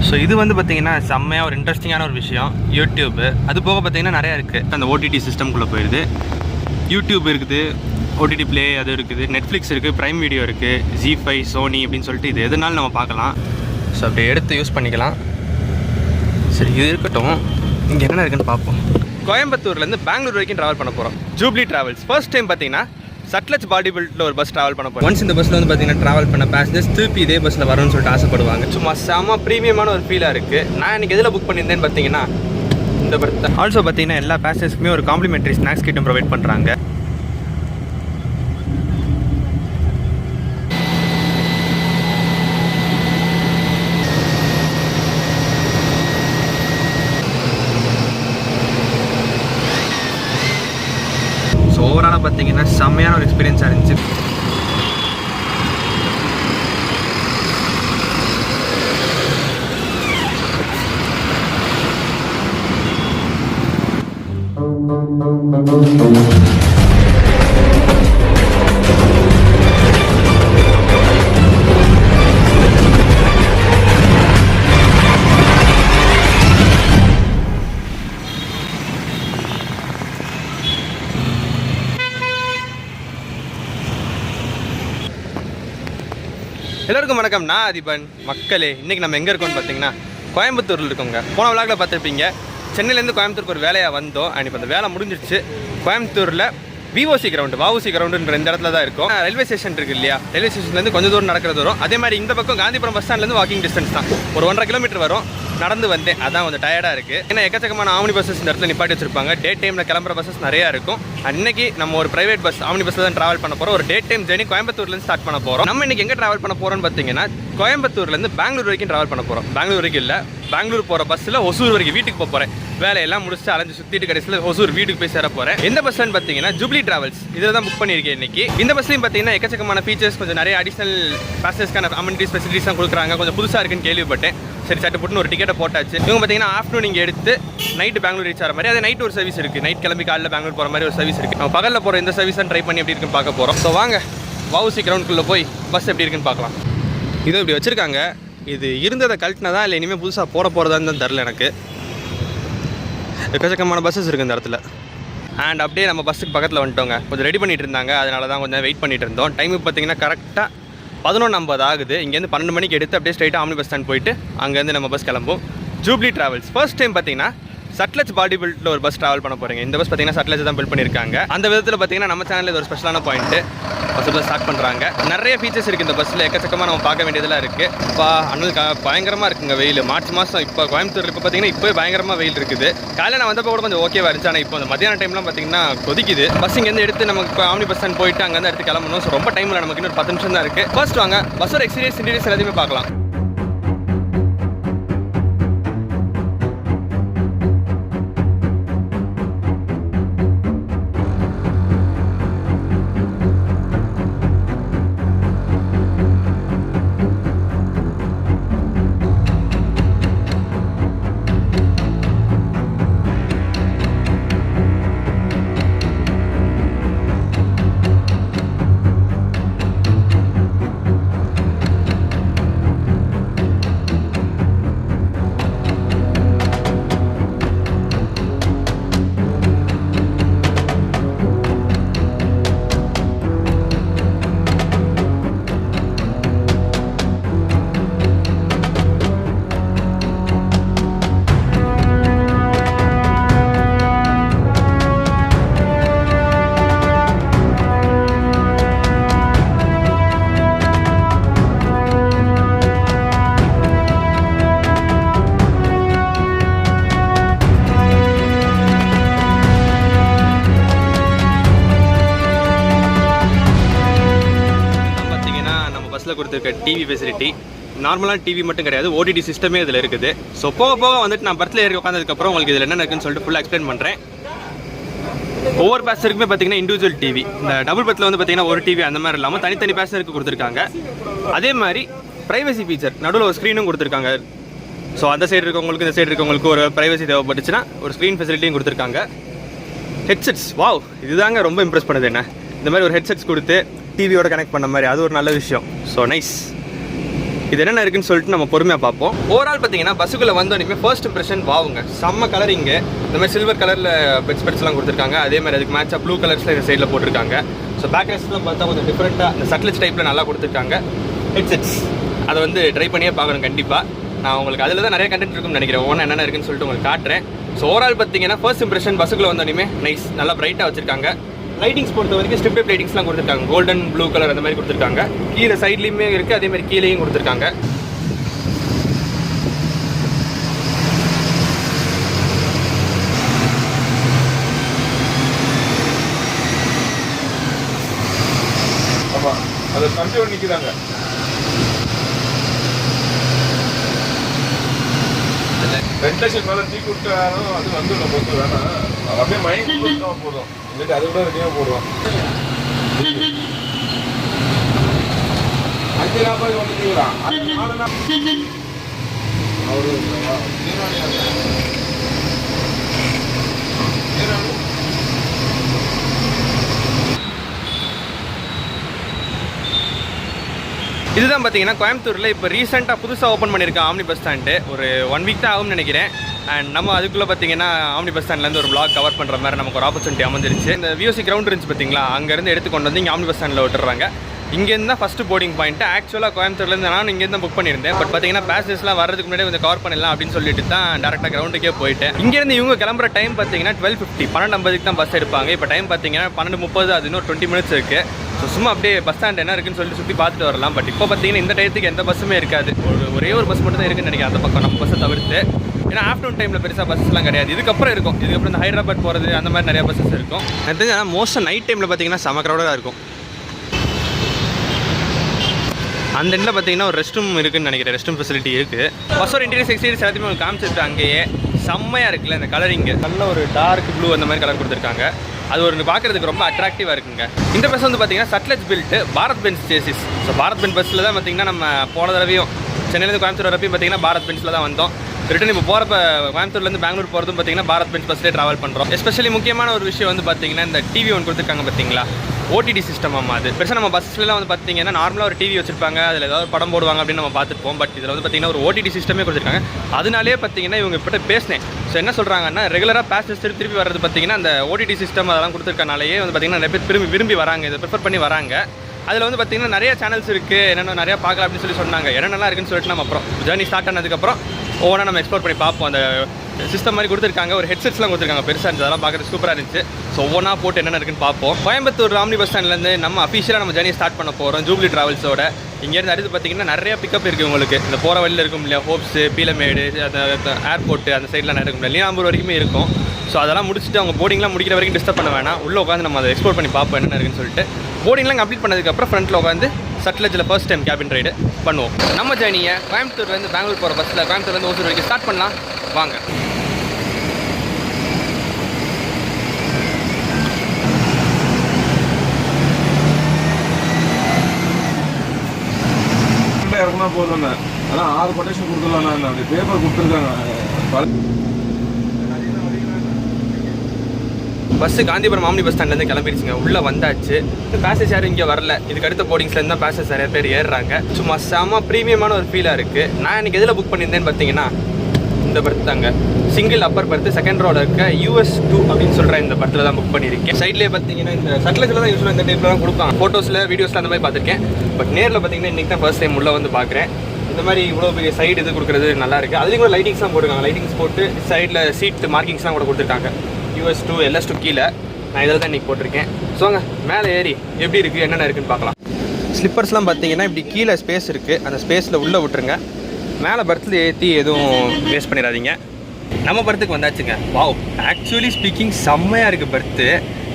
So இது வந்து பார்த்தீங்கன்னா செம்மையாக ஒரு இன்ட்ரெஸ்டிங்கான ஒரு விஷயம். யூடியூப்பு அது போக பார்த்தீங்கன்னா நிறையா இருக்குது. அந்த ஓடிடி சிஸ்டம்குள்ளே போயிடுது. யூடியூப் இருக்குது, ஓடிடி ப்ளே அது இருக்குது, நெட்ஃப்ளிக்ஸ் இருக்குது, ப்ரைம் வீடியோ இருக்குது, ஜி5, சோனி அப்படின்னு சொல்லிட்டு இது எதுனாலும் நம்ம பார்க்கலாம். ஸோ அப்படியே எடுத்து யூஸ் பண்ணிக்கலாம். சரி, இது இருக்கட்டும். இங்கே என்னென்ன இருக்குன்னு பார்ப்போம். கோயம்புத்தூர்லேருந்து பெங்களூர் வரைக்கும் ட்ராவல் பண்ண போகிறோம். Jubilee travels. ஃபர்ஸ்ட் டைம் பார்த்தீங்கன்னா சட்லஜ் பாடி பில்டில் ஒரு பஸ் ட்ராவல் பண்ண போகிறோம். ஒன்ஸ் இந்த பஸ்ஸில் வந்து பார்த்தீங்கன்னா ட்ராவல் பண்ண பேசஞ்சர்ஸ் திருப்பி இதே பஸ்ஸில் வரணும்னு சொல்லிட்டு ஆசைப்படுவாங்க. சும்மா செம்ம ப்ரீமியமான ஒரு ஃபீலாக இருக்குது. நான் இன்றைக்கி எதில் புக் பண்ணியிருந்தேன்னு பார்த்தீங்கன்னா இந்த பர்த். ஆல்சோ பார்த்தீங்கன்னா எல்லா பேசஞ்சர்ஸ்க்குமே ஒரு காம்ப்ளிமெண்ட்ரி ஸ்நாக்ஸ் கிட்டும் ப்ரொவைட் பண்ணுறாங்க. ஸோ ஓவராலாக பார்த்தீங்கன்னா செம்மையான ஒரு எக்ஸ்பீரியன்ஸாக இருந்துச்சு. எல்லோருக்கும் வணக்கம், நான் அதிபன். மக்களே, இன்றைக்கி நம்ம எங்கே இருக்கோம்னு பார்த்தீங்கன்னா கோயம்புத்தூரில் இருக்கோங்க. போன விளாகில் பார்த்துருப்பீங்க, சென்னையிலேருந்து கோயம்புத்தூருக்கு ஒரு வேலையாக வந்தோம். அண்ட் இப்போ அந்த வேலை முடிஞ்சிடுச்சு. கோயம்புத்தூரில் விஓசி கிரவுண்டு, வஉசி கிரவுண்டுன்ற இந்த இடத்துல தான் இருக்கும். ரயில்வே ஸ்டேஷன் இருக்குது இல்லையா, ரயில்வே ஸ்டேஷன்லேருந்து கொஞ்சம் தூரம் நடக்கிறது வரும். அதே மாதிரி இந்த பக்கம் காந்திபுரம் பஸ் ஸ்டாண்ட்லேருந்து வாக்கிங் டிஸ்டன்ஸ் தான், ஒரு 1.5 கிலோமீட்டர் வரும். நடந்து வந்தேன், அதான் கொஞ்சம் டயர்டாக இருக்குது. ஏன்னா எக்கச்சக்கமான ஆம்னி பஸ்ஸஸ் இந்த இடத்துல நிப்பாட்டி வச்சிருப்பாங்க. டே டைமில் கிளம்புற பஸ்ஸஸ் நிறையா இருக்கும். அன்றைக்கி நம்ம ஒரு பிரைவேட் பஸ் ஆம்னி பஸ்ஸில் தான் ட்ராவல் பண்ண போகிறோம். ஒரு டே டைம் ஜேர்னி கோயம்புத்தூர்லேருந்து ஸ்டார்ட் பண்ண போகிறோம். நம்ம இன்றைக்கி எங்கே ட்ராவல் பண்ண போகிறோம்னு பார்த்தீங்கன்னா கோயம்புத்தூர்லேருந்து பெங்களூர் வரைக்கும் ட்ராவல் பண்ண போகிறோம். பெங்களூர் வரைக்கும் இல்லை, பெங்களூர் போகிற பஸ்ஸில் ஒசூர் வரைக்கும் வீட்டுக்கு போக போகிறேன். வேலையெல்லாம் முடிச்சுட்டு அலைஞ்சு சுற்றிட்டு கடைசியில் ஒசூர் வீட்டுக்கு போய் சேர போகிறேன். எந்த பஸ்ஸுன்னு பார்த்தீங்கன்னா ஜூப்ளி ட்ராவல்ஸ். இதில் தான் புக் பண்ணியிருக்கேன் இன்றைக்கி. இந்த பஸ்லையும் பார்த்தீங்கன்னா எக்கச்சக்கமான ஃபீச்சர்ஸ், கொஞ்சம் நிறைய அடிஷனல் பேசஞ்சர்ஸ்க்கான அமெனிட்டிஸ் ஃபெசிலிட்டிஸ்லாம் கொடுக்குறாங்க. கொஞ்சம் புதுசாக இருக்குன்னு கேள்விப்பட்டேன். சரி, சட்டு போட்டுன்னு ஒரு டிக்கெட்டை போட்டாச்சு. இவங்க பார்த்தீங்கன்னா ஆஃப்டர்நூன் இங்கே எடுத்து நைட்டு பெங்களூர் ரீச் ஆகிற மாதிரி, அதே நைட் ஒரு சர்வீஸ் இருக்குது. நைட் கிளம்பி காலையில் பெங்களூர் போகிற மாதிரி ஒரு சர்வீஸ் இருக்குது. நம்ம பகலில் போகிற இந்த சர்வீஸ் தான் ட்ரை பண்ணி எப்படி இருக்குன்னு பார்க்க போகிறோம். ஸோ வாங்க வஉசி கிரவுண்டுக்குள்ளே போய் பஸ் எப்படி இருக்குன்னு பார்க்கலாம். இது இப்படி வச்சுருக்காங்க. இது இருந்ததை கழட்டினதா இல்லை இனிமேல் புதுசாக போகிறதான்னு தான் தெரில எனக்கு. எக்கச்சக்கமான பஸ்ஸஸ் இருக்குது இந்த இடத்துல. அண்ட் அப்படியே நம்ம பஸ்ஸுக்கு பக்கத்தில் வந்துட்டோங்க. கொஞ்சம் ரெடி பண்ணிட்டு இருந்தாங்க, அதனால தான் கொஞ்சம் வெயிட் பண்ணிட்டு இருந்தோம். டைமுக்கு பார்த்தீங்கன்னா கரெக்டாக 11:50 ஆகுது. இங்கேருந்து 12 மணிக்கு எடுத்து அப்படியே ஸ்ட்ரைட்டாக ஆம்னி பஸ் ஸ்டாண்ட் போயிட்டு அங்கேருந்து நம்ம பஸ் கிளம்பும். ஜூப்ளி ட்ராவல்ஸ் ஃபர்ஸ்ட் டைம் பார்த்தீங்கன்னா சட்லஜ் பாடி பில்டில் ஒரு பஸ் ட்ராவல் பண்ண போகிறீங்க. இந்த பஸ் பார்த்தீங்கன்னா சட்லஜ் தான் பில்ட் பண்ணியிருக்காங்க. அந்த விதத்தில் பார்த்தீங்கன்னா நம்ம சேனலில் இது ஒரு ஸ்பெஷலான பாயிண்ட்டு. பஸ்ஸில் ஸ்டார்ட் பண்ணுறாங்க. நிறைய ஃபீச்சர்ஸ் இருக்குது இந்த பஸ்ஸில். எக்கச்சக்கமாக நம்ம பார்க்க வேண்டியதெல்லாம் இருக்குது. இப்போ அனல் பயங்கரமாக இருக்குங்க. வெயில் மார்ச் மாதம் இப்போ கோயம்புத்தூர் இப்போ பார்த்தீங்கன்னா இப்போ பயங்கரமாக வெயில் இருக்குது. காலையில் நான் வந்தப்போ கூட கொஞ்சம் ஓகேவா இருந்துச்சு. ஆனால் இப்போ அந்த மத்தியான டைம்லாம் பார்த்தீங்கன்னா கொதிக்குது. பஸ் இங்கேருந்து எடுத்து நமக்கு இப்போ ஆம்னி பஸ் ஸ்டாண்ட் போயிட்டு அங்கேருந்து எடுத்து கிளம்பணும். ஸோ ரொம்ப டைமில் நமக்கு இன்னொரு 10 நிமிஷம் தான் இருக்குது. ஃபர்ஸ்ட் வாங்க பஸ்ஸோட எக்ஸ்பீரியன்ஸ் இன்டீரியர்ஸ் எல்லாத்தையுமே பார்க்கலாம். கொடுத்துருக்க டிவி ஃபெசிலிட்டி நார்மலான டிவி மட்டும் கிடையாது, ஓடிடி சிஸ்டமே இதில் இருக்குது. ஸோ போக போக வந்துட்டு நான் பர்த்தில் ஏறி உட்காந்ததுக்கப்புறம் உங்களுக்கு இதில் என்ன இருக்குன்னு சொல்லிட்டு ஃபுல்லாக எக்ஸ்பிளைன் பண்ணுறேன். ஒவ்வொரு பேசஞ்சருக்குமே பார்த்தீங்கன்னா இண்டிவிஜுவல் டிவி. இந்த டபுள் பர்த்தில் வந்து பார்த்தீங்கன்னா ஒரு டிவி அந்த மாதிரி இல்லாமல் தனித்தனி பேசஞ்சருக்கு கொடுத்துருக்காங்க. அதே மாதிரி ப்ரைவசி ஃபீச்சர் நடுவில் ஒரு ஸ்க்ரீனும் கொடுத்துருக்காங்க. ஸோ அந்த சைடு இருக்கவங்களுக்கு இந்த சைடு இருக்கவங்களுக்கு ஒரு ப்ரைவசி தேவைப்பட்டுச்சுன்னா ஒரு ஸ்க்ரீன் ஃபெசிலிட்டியும் கொடுத்துருக்காங்க. ஹெட்செட்ஸ், வாவ், இதுதாங்க ரொம்ப இம்ப்ரெஸ் பண்ணுது என்ன. இந்த மாதிரி ஒரு ஹெட்செட்ஸ் கொடுத்து டிவியோட கனெக்ட் பண்ண மாதிரி, அது ஒரு நல்ல விஷயம். So nice. இது என்னென்ன இருக்குன்னு சொல்லிட்டு நம்ம பொறுமையாக பார்ப்போம். ஓவரால் பார்த்தீங்கன்னா பஸ்ஸுக்குள்ளே வந்தோடனே ஃபர்ஸ்ட் இம்ப்ரெஷன் வாவுங்க, செம்ம கலரிங்கு. இந்த மாதிரி சில்வர் கலரில் பெட்ஸ்லாம் கொடுத்துருக்காங்க. அதே மாதிரி அதுக்கு மேட்சாக ப்ளூ கலர்ஸில் இந்த சைடில் போட்டிருக்காங்க. ஸோ பேக் ரெஸ்ட்லாம் பார்த்தா கொஞ்சம் டிஃப்ரெண்ட்டாக இந்த சட்லெஜ் டைப்பில் நல்லா கொடுத்துருக்காங்க. ஹெட்செட்ஸ் அதை வந்து ட்ரை பண்ணியே பார்க்கணும் கண்டிப்பாக. நான் உங்களுக்கு அதில் தான் நிறைய கண்டென்ட் இருக்குன்னு நினைக்கிறேன். ஒவ்வொன்று என்னென்ன இருக்குன்னு சொல்லிட்டு உங்களுக்கு காட்டுறேன். ஸோ ஓவரால் பார்த்தீங்கன்னா ஃபர்ஸ்ட் இம்ப்ரெஷன் பஸ்ஸுக்குள்ளே வந்தோடனே நைஸ், நல்லா பிரைட்டாக வச்சிருக்காங்க. லைட்டிங்ஸ் பொறுத்த வரைக்கும் ஸ்ட்ரிப் டைப் லைட்டிங்ஸ்லாம் கொடுத்துருக்காங்க. கோல்டன் ப்ளூ கலர் அந்த மாதிரி கொடுத்துருக்காங்க. கீழே சைட்லேயுமே இருக்குது, அதே மாதிரி கீழேயும் கொடுத்துருக்காங்க. ஆமாம், அதை கண்டிப்பாக நிற்கிறாங்க. வென்டிலேஷன் மேலே டீ கொடுத்தாலும் அது வந்துடும், போட்டு வேணாம். அப்படியே மைண்ட் கொடுத்தா போதும், இல்லாட்டி அதை விட ரெடியாக போடுவோம். 5 வந்துக்கிறான் அவரு இதுதான் பார்த்தீங்கன்னா கோயம்புத்தூரில் இப்போ ரீசெண்டாக புதுசாக ஓப்பன் பண்ணியிருக்கேன் ஆம்னி பஸ் ஸ்டாண்டு. ஒரு 1 வீக் தான் ஆகும்னு நினைக்கிறேன். அண்ட் நம்ம அதுக்குள்ளே பார்த்தீங்கன்னா ஆம்னி பஸ் ஸ்டாண்ட்லேருந்து ஒரு vlog கவர் பண்ணுற மாதிரி நமக்கு ஒரு ஆப்பர்ச்சுனிட்டி அமைஞ்சிருச்சு. இந்த விஓசி கிரவுண்ட் இருந்துச்சு பார்த்தீங்களா, அங்கேருந்து எடுத்து கொண்டு வந்து இங்கே ஆம்னி பஸ் ஸ்டாண்டில் விட்டுறாங்க. இங்கேருந்து தான் ஃபஸ்ட்டு போர்டிங் பாயிண்ட். ஆக்சுவலாக கோயம்புத்தூர்லேருந்து நான் இங்கேருந்து புக் பண்ணியிருந்தேன். பட் பார்த்தீங்கன்னா பேசஞ்சர்ஸ்லாம் வரதுக்கு முன்னாடி கொஞ்சம் கவர் பண்ணலாம் அப்படின்னு சொல்லிட்டு தான் டேரெக்டாக கிரவுண்டுக்கே போயிட்டேன். இங்கேருந்து இவங்க கிளம்புற டைம் பார்த்தீங்கன்னா 12:50, 12:50 தான் பஸ் எடுப்பாங்க. இப்போ டைம் பார்த்தீங்கன்னா 12:30, அது இன்னும் 20 மினிட்ஸ் இருக்குது. ஸோ சும்மா அப்படியே பஸ் ஸ்டாண்ட் என்ன இருக்குன்னு சொல்லிட்டு சுற்றி பார்த்துட்டு வரலாம். பட் இப்போ பார்த்தீங்கன்னா இந்த டயத்துக்கு எந்த பஸ்ஸுமே இருக்காது. ஒரே ஒரு பஸ் மட்டும் தான் இருக்குன்னு நினைக்கிறேன் அந்த பக்கம், நம்ம பஸ்ஸை தவிர்த்து. ஏன்னா ஆஃப்டர்நூன் டைமில் பெருசாக பஸ்ஸஸ்லாம் கிடையாது. இதுக்கப்புறம் இருக்கும், இதுக்கப்புறம் இந்த ஹைதராபாத் போகிறது அந்த மாதிரி நிறையா பஸ்ஸஸ் இருக்கும். எனக்கு தெரிஞ்சு ஆனால் மோஸ்ட்டாக நைட் டைமில் பார்த்தீங்கன்னா செம க்ரௌடாக இருக்கும். அந்த இடத்துல பார்த்தீங்கன்னா ஒரு ரெஸ்ட் ரூம் இருக்குன்னு நினைக்கிறேன். ரெஸ்ட் ரூம் ஃபெசிலிட்டி இருக்குது. பஸ்ஸோட இன்டீரியர் எக்ஸ்டீரியர்ஸ் எல்லாத்தையுமே உங்களுக்கு காமிச்சிருக்கு. அங்கேயே செம்மையாக இருக்குல்ல இந்த கலரிங்கு, நல்ல ஒரு டார்க் ப்ளூ அந்த மாதிரி கலர் கொடுத்துருக்காங்க. அது ஒரு பார்க்குறதுக்கு ரொம்ப அட்ராக்டிவாக இருக்குங்க. இந்த பஸ் வந்து பார்த்தீங்கன்னா Sutlej built Bharat Benz chassis. So Bharat Benz பஸ்ஸில் தான் பார்த்தீங்கன்னா நம்ம போன தடவையும் சென்னையிலேருந்து கோயம்புத்தூர் வரப்பையும் பார்த்தீங்கன்னா பாரத் பென்ஸில் தான் வந்தோம். ரிட்டன் இப்போ போகிறப்ப கோயம்புத்தூர்லேருந்து பெங்களூர் போகிறதும் பார்த்தீங்கன்னா பாரத் பென்ஸ் பஸ்லேயே ட்ராவல் பண்ணுறோம். எஸ்பெஷலி முக்கியமான ஒரு விஷயம் வந்து பார்த்தீங்கன்னா இந்த டிவி ஒன்று கொடுத்துருக்காங்க பார்த்தீங்களா, ஓடிடி சிஸ்டம். ஆமாம், அது பெருசாக நம்ம பஸ்லாம் வந்து பார்த்தீங்கன்னா நார்மலாக ஒரு டிவி வச்சிருப்பாங்க, அதில் ஏதாவது படம் போடுவாங்க அப்படின்னு நம்ம பார்த்துருப்போம். பட் இதில் வந்து பார்த்தீங்கன்னா ஒரு ஓடிடி சிஸ்டமே கொடுத்துருக்காங்க. அதனாலே பார்த்தீங்கன்னா இவங்க இப்போட்ட பேசினேன். ஸோ என்ன சொல்கிறாங்கன்னா ரெகுலராக பேசஞ்சர்ஸ் திருப்பி வர்றது பார்த்தீங்கன்னா அந்த ஓடிடி சிஸ்டம் அதெல்லாம் கொடுத்துருக்கனாலேயே வந்து பார்த்தீங்கன்னா நிறைய பேர் விரும்பி வராங்க, இதை ப்ரிஃபர் பண்ணி வராங்க. அதில் வந்து பார்த்தீங்கன்னா நிறைய சேனல்ஸ் இருக்குது, என்னென்ன நிறையா பார்க்கலாம் அப்படின்னு சொல்லி சொன்னாங்க. என்னென்னலாம் இருக்குன்னு சொல்லிட்டு நம்ம அப்புறம் ஜேர்னி ஸ்டார்ட் ஆனதுக்கப்புறம் ஒவ்வொன்றா நம்ம எக்ஸ்ப்ளோர் பண்ணி பார்ப்போம். அந்த சிஸ்டம் மாதிரி கொடுத்துருக்காங்க, ஒரு ஹெட்செட்ஸ்லாம் கொடுத்துருக்காங்க, பெருசாக இருந்துச்சு. அதெல்லாம் பார்க்குறது சூப்பராக இருந்துச்சு. ஸோ ஒவ்வொன்றா போட்டு என்னென்ன இருக்குன்னு பார்ப்போம். கோயம்புத்தூர் ஆம்னி பஸ் ஸ்டாண்ட்லேருந்து நம்ம அஃபிஷியலாக நம்ம ஜேர்னி ஸ்டார்ட் பண்ண போகிறோம் ஜூப்ளி ட்ராவல்ஸோட. இங்கேருந்து அடுத்து பார்த்தீங்கன்னா நிறைய பிக்கப் இருக்குது உங்களுக்கு. இந்த போகிற வழியில் இருக்கும் இல்லையா, ஹோப்ஸு, பீலமேடு, அந்த ஏர்போர்ட்டு அந்த சைட்லாம் நிறைய இருக்கும், லீனாம்பூர் வரைக்குமே இருக்கும். ஸோ அதெல்லாம் முடிச்சுட்டு அவங்க போர்டிங்லாம் முடிக்கிற வரைக்கும் டிஸ்டர்ப் பண்ண வேணாம். உள்ளே உட்காந்து நம்ம அதை எக்ஸ்ப்ளோர் பண்ணி பார்ப்போம் என்னென்ன இருக்குன்னு சொல்லிட்டு. போர்டிங்லாம் கம்ப்ளீட் பண்ணதுக்கப்புறம் ஃப்ரண்ட்டில் உட்காந்து சட்லெஜில் ஃபர்ஸ்ட் டைம் கேபின் ரைடு பண்ணுவோம். நம்ம ஜேர்னியை கோயம்புத்தூர்லேருந்து பெங்களூர் போகிற பஸ்ஸில் கோயம்புத்தூர்லேருந்து ஓசூர் வரைக்கும் ஸ்டார்ட் பண்ணலாம் வாங்க. இறக்குனா போதும். அதான் 6 கொட்டேஷன் கொடுத்துடலாம். அப்படி பேப்பர் கொடுத்துருக்காங்க. பஸ்ஸு காந்திபுரம் ஆம்னி பஸ் ஸ்டாண்ட்லேருந்து கிளம்பிடுச்சுங்க. உள்ளே வந்தாச்சு. பேசஞ்சர் யாரும் இங்கே வரல. இதுக்கு அடுத்த போர்டிங்ஸ்லேருந்து தான் பேசஞ்சர் நிறைய பேர் ஏறுறாங்க. சும்மா செம ப்ரீமியமான ஒரு ஃபீலாக இருக்குது. நான் எனக்கு எதில் புக் பண்ணியிருந்தேன்னு பார்த்தீங்கன்னா இந்த பர்த் தாங்க, சிங்கிள் அப்பர் பர்த்து, செகண்ட் ரோவில் இருக்க US2 அப்படின்னு சொல்கிற இந்த பர்த்தில் தான் புக் பண்ணியிருக்கேன். சைட்லேயே பார்த்தீங்கன்னா இந்த சட்லெஜில் தான் யூஸ்வலாக இந்த டைப்பில் தான் கொடுப்பாங்க. ஃபோட்டோஸில் வீடியோஸில் அந்த மாதிரி பார்த்துருக்கேன். பட் நேரில் பார்த்தீங்கன்னா இன்றைக்கி தான் ஃபர்ஸ்ட் டைம் உள்ளே வந்து பார்க்குறேன். இந்த மாதிரி இவ்வளோ பெரிய சைடு இது கொடுக்குறது நல்லா இருக்குது. அதுலேயும் கூட லைட்டிங்ஸ்லாம் போட்டுருக்காங்க. லைட்டிங்ஸ் போட்டு சைடில் சீட் மார்க்கிங்ஸ்லாம் கூட கொடுத்துருக்காங்க. US2 LS2 கீழே நான் இதில் தான் இன்றைக்கி போட்டிருக்கேன். ஸோங்க மேலே ஏறி எப்படி இருக்குது என்னென்ன இருக்குதுன்னு பார்க்கலாம். ஸ்லிப்பர்ஸ்லாம் பார்த்தீங்கன்னா இப்படி கீழே ஸ்பேஸ் இருக்குது, அந்த ஸ்பேஸில் உள்ளே விட்டுருங்க. மேலே பர்த்தில் ஏற்றி எதுவும் வேஸ்ட் பண்ணிடாதீங்க. நம்ம பர்த்துக்கு வந்தாச்சுங்க. வாவ், ஆக்சுவலி ஸ்பீக்கிங் செம்மையாக இருக்குது பர்த்து.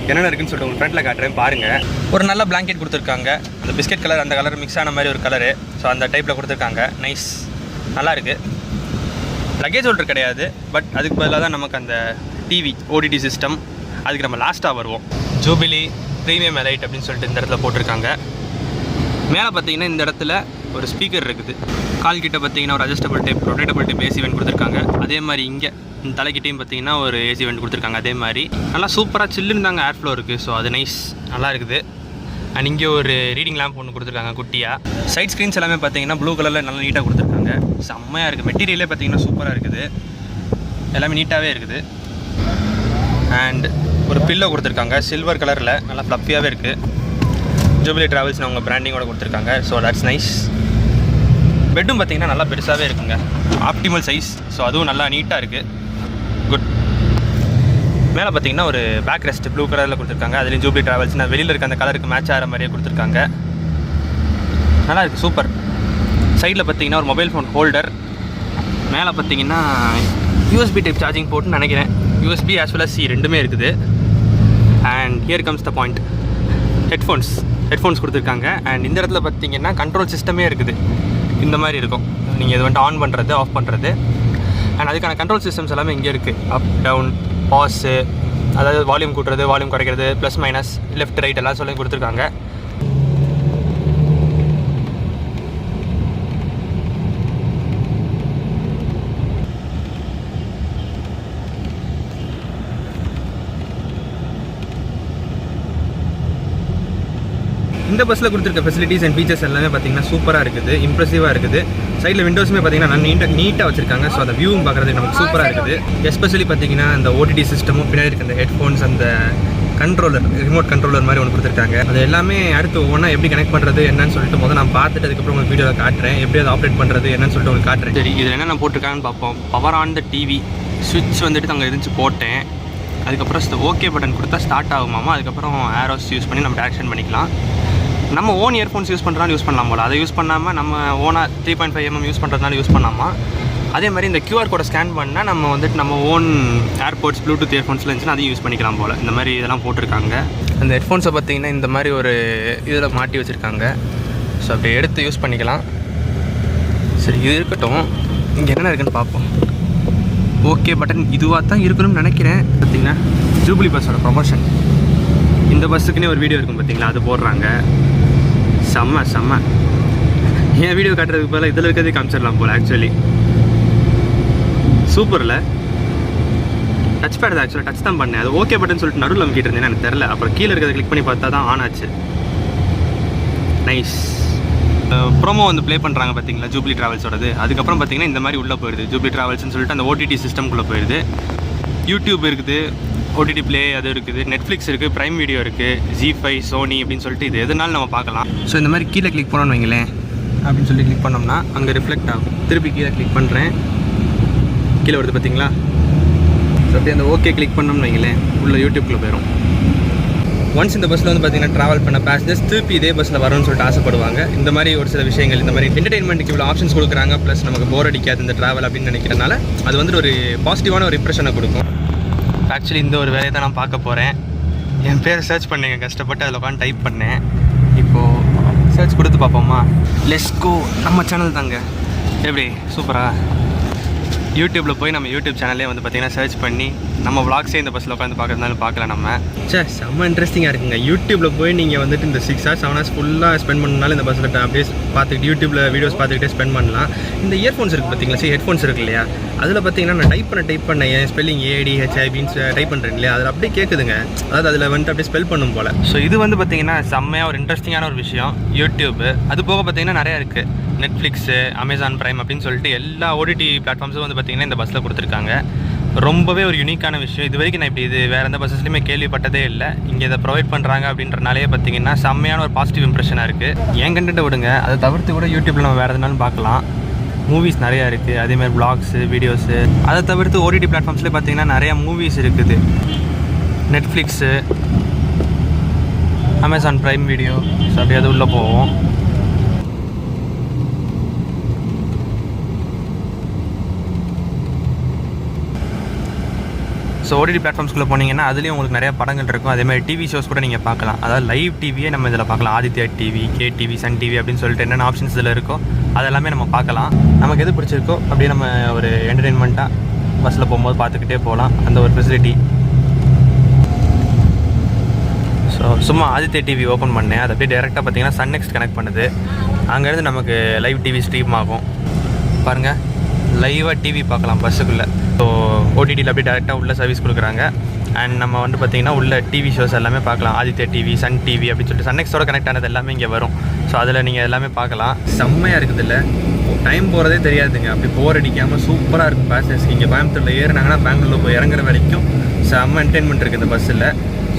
என்னென்ன இருக்குன்னு சொல்லிட்டு உங்களுக்கு ஃப்ரண்ட்டில் காட்டுறேன் பாருங்கள். ஒரு நல்ல பிளாங்கெட் கொடுத்துருக்காங்க. அந்த பிஸ்கெட் கலர் அந்த கலர் மிக்ஸ் ஆன மாதிரி ஒரு கலரு. ஸோ அந்த டைப்பில் கொடுத்துருக்காங்க. நைஸ், நல்லா இருக்குது. லக்கேஜ் ஹோல்டர் கிடையாது, பட் அதுக்கு பதிலாக தான் நமக்கு அந்த டிவி ஓடிடி சிஸ்டம். அதுக்கு நம்ம லாஸ்ட்டாக வருவோம். ஜூபிலி ப்ரீமியம் எலைட் அப்படின்னு சொல்லிட்டு இந்த இடத்துல போட்டிருக்காங்க. மேலே பார்த்தீங்கன்னா இந்த இடத்துல ஒரு ஸ்பீக்கர் இருக்குது. கால் கிட்ட பார்த்தீங்கன்னா ஒரு adjustable type rotatable type AC went கொடுத்துருக்காங்க. அதே மாதிரி இங்கே இந்த தலைக்கிட்டையும் பார்த்தீங்கன்னா ஒரு ஏசி வெண்ட் கொடுத்துருக்காங்க. அதே மாதிரி நல்லா சூப்பராக சில்லுன்னு தாங்க ஏர் ஃப்ளோ இருக்குது. ஸோ அது நைஸ், நல்லா இருக்குது. அண்ட் இங்கே ஒரு ரீடிங் லேம்ப் ஒன்று கொடுத்துருக்காங்க குட்டியாக. சைட் ஸ்க்ரீன்ஸ் எல்லாமே பார்த்தீங்கன்னா ப்ளூ கலரில் நல்லா நீட்டாக கொடுத்துருக்காங்க. செம்மையாக இருக்குது. மெட்டீரியலே பார்த்தீங்கன்னா சூப்பராக இருக்குது. எல்லாமே நீட்டாகவே இருக்குது. அண்ட் ஒரு பில்லோ கொடுத்துருக்காங்க சில்வர் கலரில், நல்லா ஃப்ளஃபியாகவே இருக்குது. ஜூபிலி ட்ராவல்ஸ்னு அவங்க பிராண்டிங்கோட கொடுத்துருக்காங்க. So that's nice. பெட்டும் பார்த்தீங்கன்னா நல்லா பெருசாகவே இருக்குங்க. Optimal size. ஸோ அதுவும் நல்லா நீட்டாக இருக்குது. குட். மேலே பார்த்தீங்கன்னா ஒரு பேக் ரெஸ்ட் ப்ளூ கலரில் கொடுத்துருக்காங்க. அதுலேயும் ஜூபிலி ட்ராவல்ஸ்னா வெளியில் இருக்க அந்த கலருக்கு மேட்ச் ஆகிற மாதிரியே கொடுத்துருக்காங்க. நல்லா இருக்குது, சூப்பர். சைடில் பார்த்தீங்கன்னா ஒரு மொபைல் ஃபோன் ஹோல்டர். மேலே பார்த்தீங்கன்னா யூஎஸ்பி டைப் சார்ஜிங் போர்ட்னு நினைக்கிறேன். USB as well as C ரெண்டுமே இருக்குது. And here comes the point. Headphones கொடுத்துருக்காங்க. அண்ட் இந்த இடத்துல பார்த்தீங்கன்னா கண்ட்ரோல் சிஸ்டமே இருக்குது. இந்த மாதிரி இருக்கும். நீங்கள் இது வந்துட்டு ஆன் பண்ணுறது, ஆஃப் பண்ணுறது. அண்ட் அதுக்கான கண்ட்ரோல் சிஸ்டம்ஸ் எல்லாமே இங்கே இருக்குது. அப், டவுன், பாஸு, அதாவது வால்யூம் கூட்டுறது, வால்யூம் குறைக்கிறது, ப்ளஸ் மைனஸ், லெஃப்ட் ரைட் எல்லாம் சொல்லி கொடுத்துருக்காங்க. இந்த பஸ்ஸில் கொடுத்துருக்க ஃபெசிலிட்டிஸ் அண்ட் ஃபீச்சர்ஸ் எல்லாமே பார்த்தீங்கன்னா சூப்பராக இருக்குது, இம்ப்ரெசிவாக இருக்குது. சைடில் விண்டோஸுமே பார்த்தீங்கன்னா நல்லா நீட்டாக வச்சிருக்காங்க. ஸோ அந்த வியூவும் பார்க்குறதுக்கு நமக்கு சூப்பராக இருக்குது. எஸ்பெஷலி பார்த்தீங்கன்னா அந்த ஓடிடி சிஸ்டமும் பின்னாடி இருக்க அந்த ஹெட்ஃபோன்ஸ், அந்த கண்ட்ரோலர், ரிமோட் கண்ட்ரோலர் மாதிரி ஒன்று கொடுத்துருக்காங்க. அது எல்லாமே அடுத்து ஒவ்வொன்றா எப்படி கனெக்ட் பண்ணுறது என்னன்னு சொல்லிட்டு முதல்ல நான் பார்த்துட்டு அதுக்கப்புறம் உங்களுக்கு வீடியோவில் காட்டுறேன். எப்படி அதை ஆப்ரேட் பண்ணுறது என்னன்னு சொல்லிட்டு உங்களுக்கு காட்டுறேன். சரி, இதில் என்ன போட்டிருக்காங்கன்னு பார்ப்போம். பவர் ஆன் த டிவி ஸ்விட்ச் வந்துட்டு அங்கே இருந்துச்சு போட்டேன். அதுக்கப்புறம் ஓகே பட்டன் கொடுத்தா ஸ்டார்ட் ஆகுமாமா. அதுக்கப்புறம் ஏரோஸ் யூஸ் பண்ணி நம்ம டேரக்ஷன் பண்ணிக்கலாம். நம்ம ஓன் இயர்ஃபோன்ஸ் யூஸ் பண்ணுறதுனால யூஸ் பண்ணலாம் போல். அதை யூஸ் பண்ணாமல் நம்ம ஓனாக 3.5 mm யூஸ் பண்ணுறதுனால யூஸ் பண்ணலாமா. அதே மாதிரி இந்த QR கோடை ஸ்கேன் பண்ணால் நம்ம வந்துட்டு நம்ம ஓன் ஏர்போர்ட்ஸ், ப்ளூடூத் இயர்ஃபோன்ஸில் இருந்துச்சுன்னா அதையும் யூஸ் பண்ணிக்கலாம் போல். இந்த மாதிரி இதெல்லாம் போட்டிருக்காங்க. அந்த ஹெட்ஃபோன்ஸை பார்த்தீங்கன்னா இந்த மாதிரி ஒரு இதில் மாட்டி வச்சுருக்காங்க. ஸோ அப்படி எடுத்து யூஸ் பண்ணிக்கலாம். சரி, இது இருக்கட்டும். இங்கே என்னென்ன இருக்குன்னு பார்ப்போம். ஓகே பட்டன் இதுவாக தான் இருக்கணும்னு நினைக்கிறேன். பார்த்தீங்கன்னா ஜூபிலி பஸ்ஸோட ப்ரொமோஷன், இந்த பஸ்ஸுக்குன்னே ஒரு வீடியோ இருக்கும் பார்த்தீங்களா, அது போடுறாங்க. செம்ம. என் வீடியோ காட்டுறதுக்கு பதிலாக இதில் இருக்கிறதே காமிச்சிடலாம் போல். ஆக்சுவலி சூப்பரில் டச் பேட் தான். ஆக்சுவலாக டச் தான் பண்ணேன். அது ஓகே பட்டன் சொல்லிட்டு நடுவில் அமைக்கிட்டு இருந்தேன், எனக்கு தெரில. அப்புறம் கீழே இருக்கிறத கிளிக் பண்ணி பார்த்தா தான் ஆன் ஆச்சு. நைஸ். ப்ரோமோ வந்து ப்ளே பண்ணுறாங்க பார்த்தீங்களா ஜூபிலி ட்ராவல்ஸோடது. அதுக்கப்புறம் பார்த்தீங்கன்னா இந்த மாதிரி உள்ளே போயிடுது. ஜூபிலி ட்ராவல்ஸ்னு சொல்லிட்டு அந்த ஓடிடி சிஸ்டம்குள்ளே போயிடுது. யூடியூப் இருக்குது, ஓடிடி ப்ளே அது இருக்குது, நெட்ஃப்ளிக்ஸ் இருக்குது, ப்ரைம் வீடியோ இருக்குது, Zee5, சோனி அப்படின்னு சொல்லிட்டு இது எதுனாலும் நம்ம பார்க்கலாம். ஸோ இந்த மாதிரி கீழே கிளிக் பண்ணோன்னு வைங்களேன் அப்படின்னு சொல்லி கிளிக் பண்ணோம்னா அங்கே ரிஃப்ளெக்ட் ஆகும். திருப்பி கீழே கிளிக் பண்ணுறேன், கீழே வருது பார்த்தீங்களா. ஸோ அப்படியே அந்த ஓகே கிளிக் பண்ணோம்னு வைங்களேன் உள்ள யூடியூப்குள்ளே போயிடும். ஒன்ஸ் இந்த பஸ்ஸில் வந்து பார்த்தீங்கன்னா ட்ராவல் பண்ண பேசஞ்சர்ஸ் திருப்பி இதே பஸ்ஸில் வரணும்னு சொல்லிட்டு ஆசைப்படுவாங்க. இந்த மாதிரி ஒரு சில விஷயங்கள், இந்த மாதிரி என்டர்டெயின்மெண்ட்டுக்கு இவ்வளோ ஆப்ஷன்ஸ் கொடுக்குறாங்க. ப்ளஸ் நமக்கு போர் அடிக்காது இந்த ட்ராவல் அப்படின்னு நினைக்கிறனால அது வந்துட்டு ஒரு பாசிட்டிவான ஒரு இம்ப்ரெஷனை கொடுக்கும். ஆக்சுவலி இந்த ஒரு வேலையை தான் நான் பார்க்க போகிறேன். என் பேரை சர்ச் பண்ணேங்க, கஷ்டப்பட்டு அதில் உட்காந்து டைப் பண்ணேன். இப்போது சர்ச் கொடுத்து பார்ப்போமா. Let's go. நம்ம சேனல் தாங்க. எப்படி சூப்பராக யூடியூப்பில் போய் நம்ம யூடியூப் சேனல்லே வந்து பார்த்திங்கன்னா சர்ச் பண்ணி நம்ம vlogsே இந்த பஸ்ஸில் உட்காந்து பார்க்குறதுனால பார்க்கலாம் நம்ம. செம்ம இன்ட்ரெஸ்டிங்காக இருக்குங்க. யூடியூப்பில் போய் நீங்கள் வந்துட்டு இந்த 6 hours 7 hours ஃபுல்லாக ஸ்பெண்ட் பண்ணனால இந்த பஸ்ஸில் அப்படியே பார்த்துக்கிட்டு யூடியூப்பில் வீடியோஸ் பார்த்துக்கிட்டே ஸ்பெண்ட் பண்ணலாம். இந்த இயர்ஃபோன்ஸ் இருக்குது பார்த்தீங்களா, சரி ஹெட்ஃபோன்ஸ் இருக்கு இல்லையா, அதில் பார்த்தீங்கன்னா நான் டைப் பண்ண என் ஸ்பெல்லிங் ADHIBன்னு டைப் பண்ணுறேன் இல்லையா, அதில் அப்படியே கேட்குதுங்க. அதாவது அதில் வந்துட்டு அப்படியே ஸ்பெல் பண்ணும் போல். ஸோ இது வந்து பார்த்திங்கன்னா செம்மையாக ஒரு இன்ட்ரெஸ்டிங்கான ஒரு விஷயம் யூடியூப். அது போக பார்த்திங்கன்னா நிறையா இருக்குது. நெட்ஃப்ளிக்ஸு, அமேசான் ப்ரைம் அப்படின்னு சொல்லிட்டு எல்லா ஓடிடி பிளாட்ஃபார்ம்ஸும் வந்து பார்த்திங்கன்னா இந்த பஸ்ஸில் கொடுத்துருக்காங்க. ரொம்பவே ஒரு யூனிக்கான விஷயம். இது வரைக்கும் நான் இப்படி இது வேறு எந்த பஸ்ஸஸ்லையுமே கேள்விப்பட்டதே இல்லை. இங்கே இதை ப்ரொவைட் பண்ணுறாங்க அப்படின்றனாலே பார்த்திங்கன்னா செம்மையான ஒரு பாசிட்டிவ் இம்ப்ரெஷனாக இருக்குது. என் கண்டென்ட்டை விடுங்க, அதை தவிர்த்து கூட யூடியூப்பில் நம்ம வேறு எதுனாலும் பார்க்கலாம். மூவிஸ் நிறையா இருக்குது, அதேமாதிரி வ்ளாக்ஸு, வீடியோஸு. அதை தவிர்த்து ஓடிடி பிளாட்ஃபார்ம்ஸ்லேயே பார்த்திங்கன்னா நிறையா மூவிஸ் இருக்குது. Netflix, Amazon prime video. So அப்படியே அது உள்ளே போவோம். ஸோ ஓடிடி பிளாட்ஃபார்ம்ஸ்குள்ளே போனீங்கன்னா அதுலேயும் உங்களுக்கு நிறைய படங்கள் இருக்கும். அதேமாதிரி டிவி ஷோஸ் கூட நீங்கள் பார்க்கலாம். அதாவது லைவ் டிவியே நம்ம இதில் பார்க்கலாம். Aditya TV, KTV, Sun TV அப்படின்னு சொல்லிட்டு என்னென்ன ஆப்ஷன்ஸ் இதில் இருக்கோ அதெல்லாமே நம்ம பார்க்கலாம். நமக்கு எது பிடிச்சிருக்கோ அப்படியே நம்ம ஒரு என்டர்டெயின்மெண்ட்டாக பஸ்ஸில் போகும்போது பார்த்துக்கிட்டே போகலாம். அந்த ஒரு ஃபெசிலிட்டி. ஸோ சும்மா ஆதித்யா டிவி ஓப்பன் பண்ணேன். அது அப்படியே டேரெக்டாக பார்த்தீங்கன்னா சன் நெக்ஸ்ட் கனெக்ட் பண்ணுது. அங்கேருந்து நமக்கு லைவ் டிவி ஸ்ட்ரீம் ஆகும். பாருங்கள், லைவாக டிவி பார்க்கலாம் பஸ்ஸுக்குள்ளே. ஸோ ஓடிடியில் அப்படியே டேரெக்டாக உள்ள சர்வீஸ் கொடுக்குறாங்க. அண்ட் நம்ம வந்து பார்த்திங்கன்னா உள்ள டிவி ஷோஸ் எல்லாமே பார்க்கலாம். ஆதித்யா டிவி, சன் டிவி அப்படின்னு சொல்லிட்டு சன்னெக்ஸோட கனெக்ட் ஆனது எல்லாமே இங்கே வரும். ஸோ அதில் நீங்கள் எல்லாமே பார்க்கலாம். செம்மையாக இருக்குது. இல்லை டைம் போகிறதே தெரியாதுங்க. அப்படி போர் அடிக்காமல் சூப்பராக இருக்கும். பேசஞ்சர்ஸ்க்கு இங்கே கோயம்புத்தூரில் ஏறினாங்கன்னா பெங்களூரில் போய் இறங்குற வரைக்கும் செம்ம என்டர்டைன்மெண்ட் இருக்குது இந்த பஸ்ஸில்.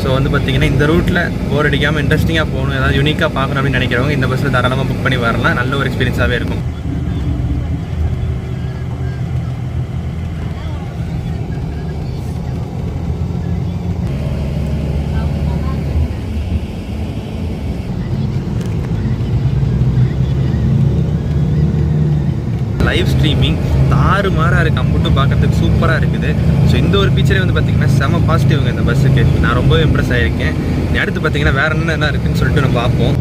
ஸோ வந்து பார்த்திங்கன்னா இந்த ரூட்டில் போர் அடிக்காமல் இன்ட்ரெஸ்டிங்காக போகணும், ஏதாவது யூனிக்காக பார்க்கணும் அப்படின்னு நினைக்கிறவங்க இந்த பஸ்ஸில் தாராளமாக புக் பண்ணி வரலாம். நல்ல ஒரு எக்ஸ்பீரியன்ஸாகவே இருக்கும். லைவ் ஸ்ட்ரீமிங் தாறுமாறாக இருக்குது. அம்புட்டும் பார்க்குறதுக்கு சூப்பராக இருக்குது. ஸோ இந்த ஒரு ஃபீச்சரே வந்து பார்த்திங்கன்னா செம பாசிட்டிவ்ங்க இந்த பஸ்ஸுக்கு. நான் ரொம்ப இம்ப்ரெஸ் ஆகிருக்கேன். அடுத்து பார்த்திங்கன்னா வேறு என்ன இருக்குதுன்னு சொல்லிட்டு நம்ம பார்ப்போம்.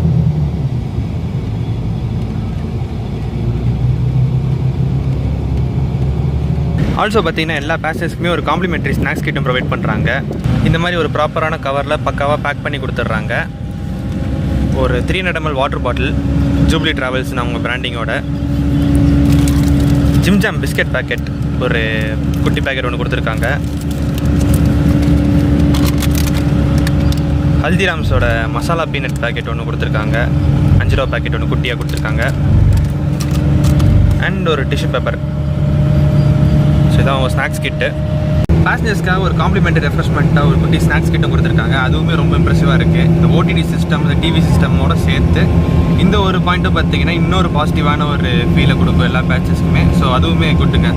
ஆல்சோ பார்த்திங்கன்னா எல்லா பேசஞ்சர்ஸ்க்குமே ஒரு காம்ப்ளிமெண்ட்ரி ஸ்நாக்ஸ் கிட்டும் ப்ரொவைட் பண்ணுறாங்க. இந்த மாதிரி ஒரு ப்ராப்பரான கவரில் பக்காவாக பேக் பண்ணி கொடுத்துட்றாங்க. ஒரு 300 ml வாட்டர் பாட்டில், ஜூப்ளி ட்ராவல்ஸ்னு அவங்க பிராண்டிங்கோட. ஜிம்ஜாம் பிஸ்கெட் பேக்கெட் ஒரு குட்டி பேக்கெட் ஒன்று கொடுத்துருக்காங்க. ஹல்திராம்ஸோட மசாலா பீனட் பேக்கெட் ஒன்று கொடுத்துருக்காங்க. 5 ரூபா பேக்கெட் ஒன்று குட்டியாக கொடுத்துருக்காங்க. அண்ட் ஒரு டிஷ்யூ பேப்பர். ஸோ இதான் அவங்க ஸ்நாக்ஸ் கிட்டு. பேசஞ்சர்ஸ்க்காக ஒரு காம்ப்ளிமெண்ட்ரி ரெஃப்ரெஷ்மெண்ட்டாக ஒரு குட்டி ஸ்நாக்ஸ் கிட்டும் கொடுத்துருக்காங்க. அதுவுமே ரொம்ப இம்ப்ரெசிவாக இருக்குது. இந்த ஓடிடி சிஸ்டம், இந்த டிவி சிஸ்டமோட சேர்த்து இந்த ஒரு பாயிண்ட்டும் பார்த்தீங்கன்னா இன்னொரு பாசிட்டிவான ஒரு ஃபீலை கொடுக்கும் எல்லா பேச்சஸ்க்குமே. ஸோ அதுவுமே குட்டுங்க.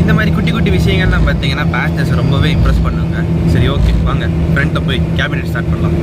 இந்த மாதிரி குட்டி குட்டி விஷயங்கள்லாம் பார்த்தீங்கன்னா பேசஞ்சர்ஸ் ரொம்பவே இம்ப்ரெஸ் பண்ணுங்க. சரி, ஓகே, வாங்க ஃப்ரண்ட்டில் போய் கேபினெட் ஸ்டார்ட் பண்ணலாம்.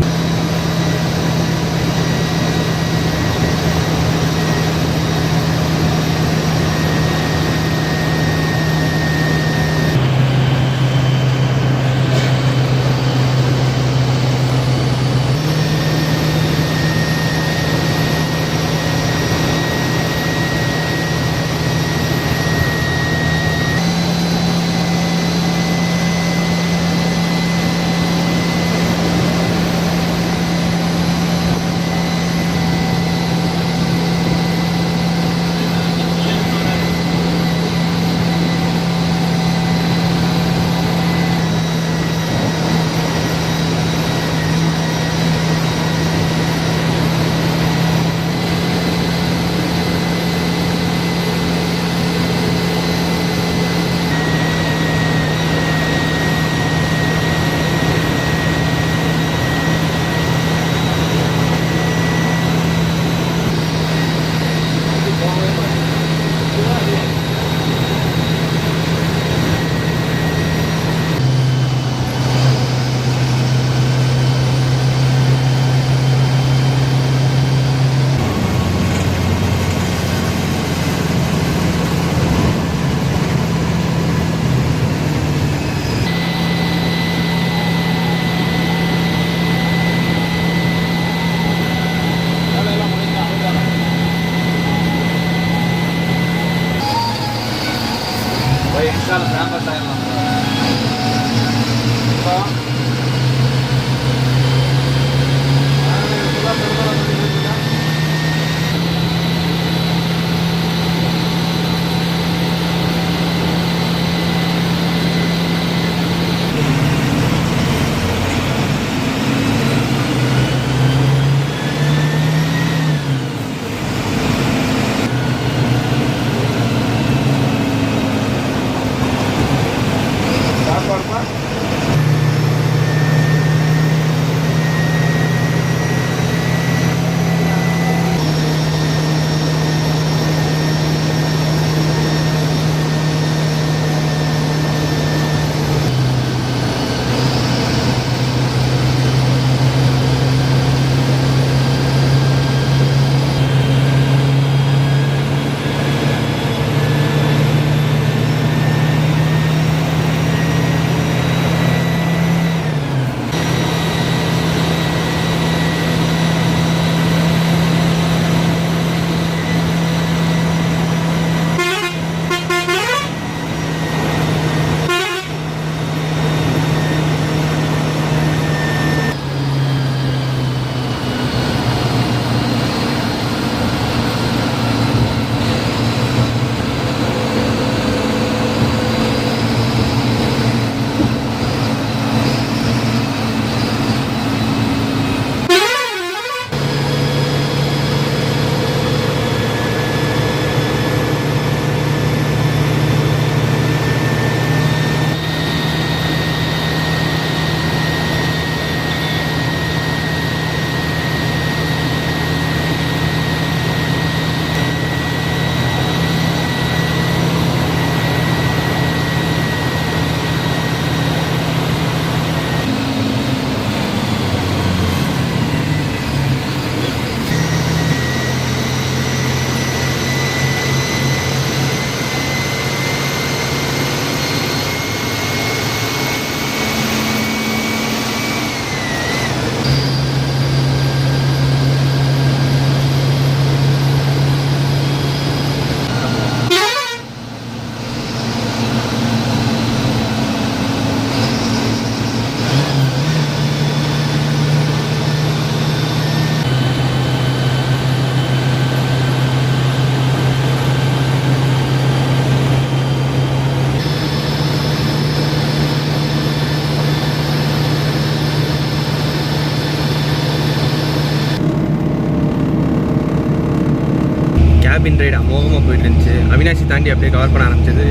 கேபின் ரைடு அமோகமாக போயிட்டு இருந்துச்சு. அவினாசி தாண்டி அப்படியே கவர் பண்ண ஆரம்பிச்சது.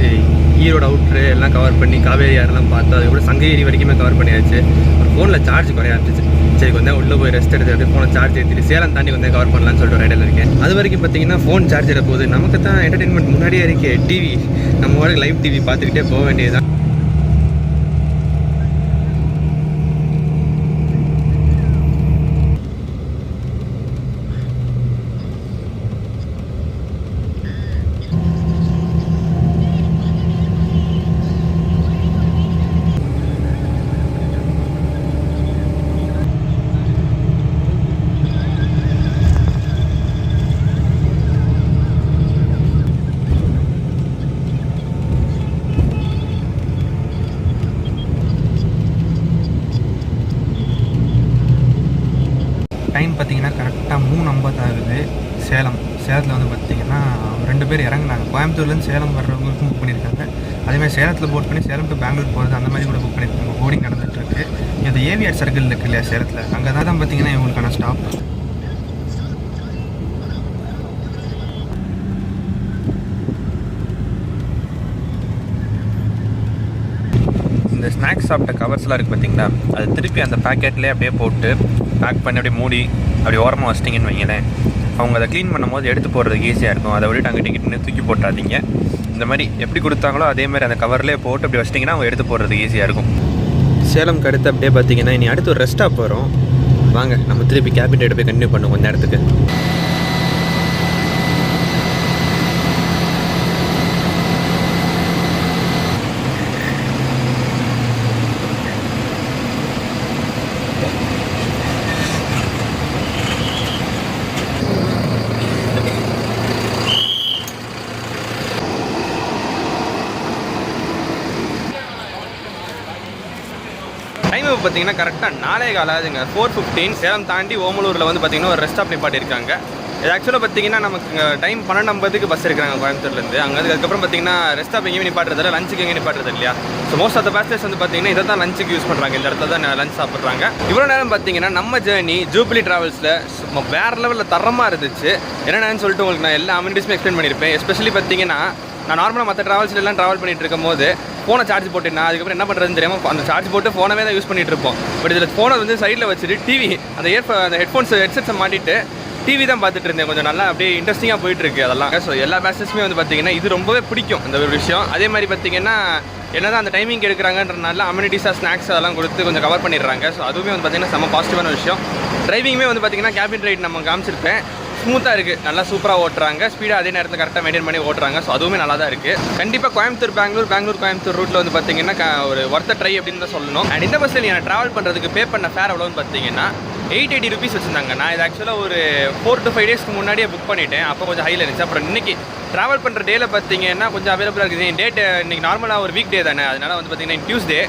ஈரோடு அவுட்ரு எல்லாம் கவர் பண்ணி காவேரி ஆறுலாம் பார்த்தோம். அது கூட சங்ககிரி வரைக்குமே கவர் பண்ணியாச்சு. ஒரு ஃபோனில் சார்ஜ் குறைய ஆரம்பிச்சிச்சு. சரி கொஞ்சம் உள்ளே போய் ரெஸ்ட் எடுத்து அப்படியே ஃபோனை சார்ஜ் ஏற்றிட்டு சேலம் தாண்டி கொஞ்சம் கவர் பண்ணலான்னு சொல்லிட்டு ஒரு ஐடியாவில் இருக்கேன். அது வரைக்கும் பார்த்தீங்கன்னா ஃபோன் சார்ஜ் எடுக்க போகுது. நமக்கு தான் என்டர்டெயின்மெண்ட் முன்னாடியே இருக்கு. டிவி நம்ம வாடகை லைவ் டிவி பார்த்துக்கிட்டே போக வேண்டியதுதான். டைம் பார்த்தீங்கன்னா கரெக்டாக 3:50 ஆகுது. சேலத்தில் வந்து பார்த்தீங்கன்னா 2 பேர் இறங்குனாங்க. கோயம்புத்தூர்லேருந்து சேலம் வர்றவங்களுக்கும் புக் பண்ணியிருக்காங்க. அதேமாதிரி சேலத்தில் போட் பண்ணி சேலம் டு பெங்களூர் போகிறது அந்த மாதிரி கூட புக் பண்ணியிருக்காங்க. போர்டிங் நடந்துகிட்ருக்கு. இந்த ஏவிஆர் சர்க்கிள் இருக்குது இல்லையா சேலத்தில், அங்கே தான் பார்த்தீங்கன்னா இவங்களுக்கான ஸ்டாப். இந்த ஸ்நாக்ஸ் சாப்பிட்ட கவர்ஸ்லாம் இருக்குது பார்த்தீங்களா, அது திருப்பி அந்த பேக்கெட்லேயே அப்படியே போட்டு பேக் பண்ணி அப்படியே மூடி அப்படி ஓரமாக வச்சிட்டிங்கன்னு வைங்களேன், அவங்க அதை க்ளீன் பண்ணும்போது எடுத்து போடுறதுக்கு ஈஸியாக இருக்கும். அதை விட்டு அங்கிட்டு கிட்டே தூக்கி போட்டாதீங்க. இந்த மாதிரி எப்படி கொடுத்தாங்களோ அதேமாதிரி அந்த கவர்லேயே போட்டு அப்படி வச்சிட்டிங்கன்னா அவங்க எடுத்து போடுறதுக்கு ஈஸியாக இருக்கும். சேலம் அடுத்து அப்படியே பார்த்தீங்கன்னா இனி அடுத்து ஒரு ரெஸ்ட் ஸ்டாப் வரும். வாங்க நம்ம திருப்பி கேபின் ரைடு போய் கண்டினியூ பண்ணுவோம் கொஞ்ச நேரத்துக்கு. டைம் இப்போ பார்த்தீங்கன்னா கரெக்டாக 4:15 ஆகுதுங்க. 4:15 சேலம் தாண்டி ஓமலூரில் வந்து பார்த்தீங்கன்னா ஒரு ரெஸ்ட் ஸ்டாப் நிப்பாட்டியிருக்காங்க. இது ஆக்சுவலாக பார்த்தீங்கன்னா நமக்கு டைம் 12:50க்கு பஸ் இருக்கிறாங்க கோயம்புத்தூர்லேருந்து. அங்கே அதுக்கப்புறம் பார்த்தீங்கன்னா ரெஸ்ட் ஸ்டாப் எங்கேயும் நிப்பாட்டுறதில்ல, லஞ்சுக்கு எங்கேயும் நிப்பாட்டுறது இல்லையா. So most of the passengers வந்து பார்த்தீங்கன்னா இதை தான் லஞ்சுக்கு யூஸ் பண்ணுறாங்க. இந்த இடத்துல தான் லஞ்ச் சாப்பிட்றாங்க. இவ்வளோ நேரம் பார்த்தீங்கன்னா நம்ம ஜேர்னி ஜூபிலி ட்ராவல்ஸில் வேறு லெவலில் தரமாக இருந்துச்சு. என்னென்னு சொல்லிட்டு உங்களுக்கு நான் எல்லா அமெனிட்டிஸுமே எக்ஸ்பிளைன் பண்ணியிருப்பேன். எஸ்பெஷலி பார்த்தீங்கன்னா நான் நார்மலாக மற்ற ட்ராவல்ஸ்லாம் ட்ராவல் பண்ணிட்டு இருக்கும் போது ஃபோனை சார்ஜ் போட்டுனா அதுக்கப்புறம் என்ன பண்ணுறதுன்னு தெரியாமல் அந்த சார்ஜ் போட்டு ஃபோனவே தான் யூஸ் பண்ணிட்டு இருப்போம். பட் இதில் ஃபோனை வந்து சைடில் வச்சுட்டு டிவி அந்த ஹெட்ஃபோன்ஸ் ஹெட்செட்ஸை மாட்டிட்டு டிவி தான் பார்த்துட்டு இருந்தேன். கொஞ்சம் நல்லா அப்படியே இன்ட்ரெஸ்டிங்காக போயிட்டு இருக்கு அதெல்லாம். ஸோ எல்லா பேசஞ்சர்ஸுமே வந்து பார்த்தீங்கன்னா இது ரொம்பவே பிடிக்கும் அந்த ஒரு விஷயம். அதே மாதிரி பார்த்தீங்கன்னா என்னதான் அந்த டைமிங் எடுக்கிறாங்கன்றனால அம்யூனிட்டிஸாக ஸ்நாக்ஸ் அதெல்லாம் கொடுத்து கொஞ்சம் கவர் பண்ணிடுறாங்க. ஸோ அதுவுமே வந்து பார்த்தீங்கன்னா செம்ம பாசிட்டிவான விஷயம். டிரைவிங்குமே வந்து பார்த்தீங்கன்னா கேபின் ரைட் நம்ம காமிச்சிருப்பேன், ஸ்மூத்தாக இருக்குது, நல்லா சூப்பராக ஓட்டுறாங்க, ஸ்பீடாக அதே நேரத்தில் கரெக்டாக மெயின்டைன் பண்ணி ஓட்டுறாங்க. ஸோ அதுவுமே நல்லா தான் இருக்குது. கண்டிப்பாக கோயம்புத்தூர் கோயம்புத்தூர் ரூட்டில் வந்து பார்த்தீங்கன்னா ஒரு ஒர்த்த ட்ரை அப்படின்னு தான் சொல்லணும். அண்ட் இந்த பஸ்ஸில் நான் ட்ராவல் பண்ணுறதுக்கு பே பண்ண ஃபேர் எவ்வளோன்னு பார்த்தீங்கன்னா 880 rupees வச்சுருந்தாங்க. நான் இது ஆக்சுவலாக ஒரு 4 to 5 days முன்னாடியே புக் பண்ணிட்டேன். அப்போ கொஞ்சம் ஹையில் இருந்துச்சு. அப்புறம் இன்றைக்கி ட்ராவல் பண்ணுற டேயில் பார்த்தீங்கன்னா கொஞ்சம் அவைலபிளாக இருக்குது. டேட் இன்றைக்கி நார்மலாக ஒரு வீக் டே தானே, அதனால் வந்து பார்த்தீங்கன்னா டியூஸ்டே.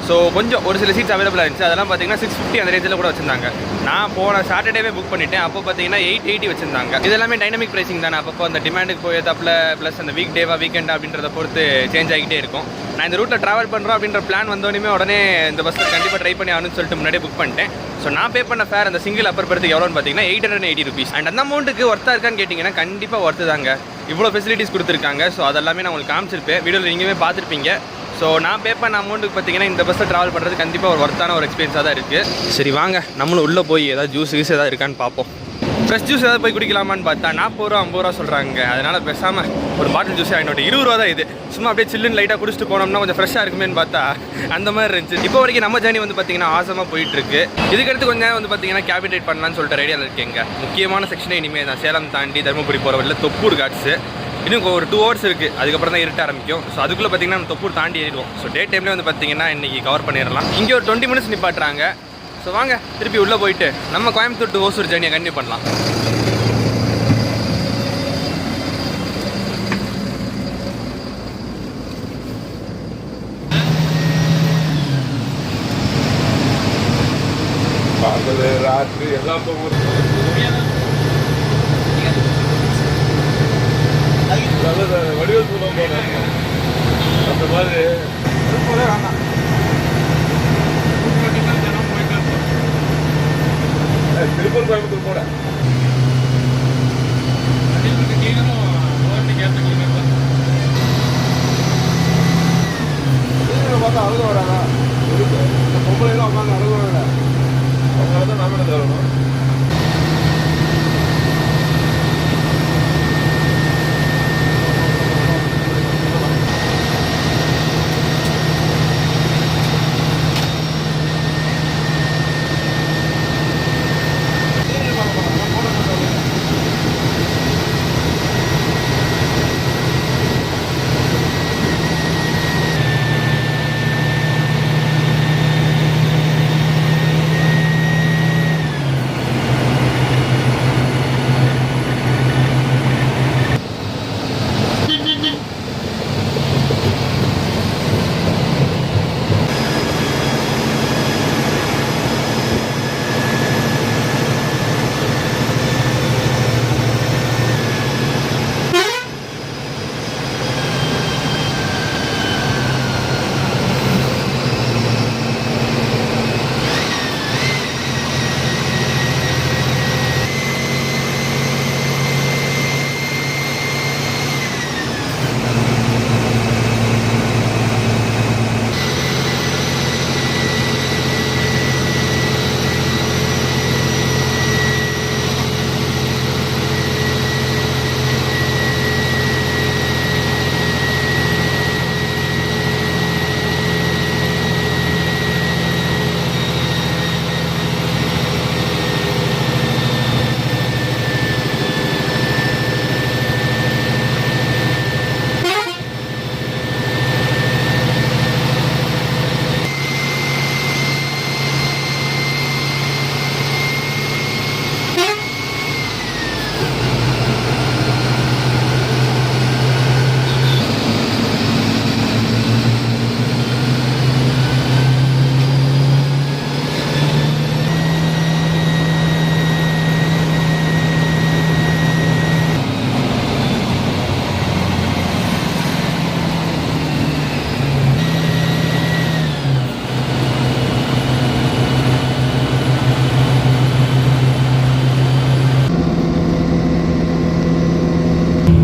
ஸோ கொஞ்சம் ஒரு சில சீட்ஸ் அவைலபிளாக இருந்துச்சு. அதெல்லாம் பார்த்தீங்கன்னா 650 அந்த ரேஞ்சில் கூட வச்சுருந்தாங்க. நான் போன சாட்டர்டேவே புக் பண்ணிட்டேன். அப்போ பார்த்தீங்கன்னா 880 வச்சுருந்தாங்க. இது எல்லாமே டைனமிக் ப்ரைசிங் தானே. அப்போ அந்த டிமாண்டுக்கு போயதாப்பில் ப்ளஸ் அந்த வீக் டேவா வீக்கெண்டா அப்படின்றத பொறுத்து சேஞ்ச் ஆகிட்டே இருக்கும். நான் இந்த ரூட்டில் ட்ராவல் பண்ணுறோம் அப்படின்ற பிளான் வந்தோடனே உடனே இந்த பஸ்ஸில் கண்டிப்பாக ட்ரை பண்ணி ஆகணும்னு சொல்லிட்டு முன்னாடியே புக் பண்ணிட்டேன். ஸோ நான் பே பண்ண ஃபேர் அந்த சிங்கிள் அப்பர் பர்த்துக்கு எவ்வளோன்னு பார்த்தீங்கன்னா 880 rupees. அண்ட் அந்த அமௌண்ட்டுக்கு ஒர்த்தாக இருக்கான்னு கேட்டிங்கன்னா கண்டிப்பாக ஒர்த்து தாங்க. இவ்வளோ ஃபெசிலிட்டிஸ் கொடுத்துருக்காங்க. ஸோ அதெல்லாமே நான் உங்களுக்கு காமிச்சிருப்பேன், வீடியோவில் நீங்களுமே பார்த்துருப்பீங்க. ஸோ நான் பே பண்ண அமௌண்ட்டுக்கு பார்த்தீங்கன்னா இந்த பஸ்ஸில் ட்ராவல் பண்ணுறது கண்டிப்பாக ஒரு ஒர்த்தான ஒரு எக்ஸ்பீரியன்ஸாக தான் இருக்குது. சரி வாங்க நம்மளும் உள்ளே போய் ஏதாவது ஜூஸ் ஏதாவது இருக்கான்னு பார்ப்போம். ஃப்ரெஷ் ஜூஸ் ஏதாவது போய் குடிக்கலாமான்னு பார்த்தா 40 ரூபா 50 ரூபா சொல்கிறாங்க. அதனால் பேசாமல் ஒரு பாட்டில் ஜூஸ் என்னோட 20 ரூபா தான் இது. சும்மா அப்படியே சில்லுன்னு லைட்டாக குடிச்சிட்டு போனோம்னா கொஞ்சம் ஃப்ரெஷ்ஷாக இருக்குமேன்னு பார்த்தா அந்த மாதிரி இருந்துச்சு. இப்போ வரைக்கும் நம்ம ஜேர்னி வந்து பார்த்தீங்கன்னா ஆசமாக போயிட்டுருக்கு. இதுக்கடுத்து கொஞ்சம் நேரம் வந்து பார்த்தீங்கன்னா கேபின் ரைட் பண்ணலான்னு சொல்லிட்டு ஐடியாவில் இருக்கேங்க. முக்கியமான செக்ஷனே இனிமேல் தான் சேலம் தாண்டி தருமபுரி போகிற வழியில் தொப்பூர் காட்ஸு. இன்னும் ஒரு 2 hours இருக்குது, அதுக்கப்புறம் தான் இருட்ட ஆரம்பிக்கும். ஸோ அதுக்குள்ளே பார்த்தீங்கன்னா நம்ம தொப்பூர் தாண்டி ஏறிடுவோம். ஸோ டே டைம்லேயே வந்து பார்த்தீங்கன்னா இன்றைக்கி கவர் பண்ணிடலாம். இங்கே ஒரு 20 minutes நிப்பாட்டுறாங்க. ஸோ வாங்க திருப்பி உள்ளே போயிட்டு நம்ம கோயம்புத்தூர் டு ஓசூர் ஜேர்னியை கண்டினியூ பண்ணலாம். ராத்திரி எல்லாம் வடிவல் சொல்ல போனேன் அந்த மாதிரி திருப்பூர் கோயம்புத்தூர் போட பார்த்தா அழுக வராதா இருக்கு. இந்த பொம்பளைலாம் உட்காந்து அழுக வரல, அவங்களால தான் நாம என்ன தரணும்.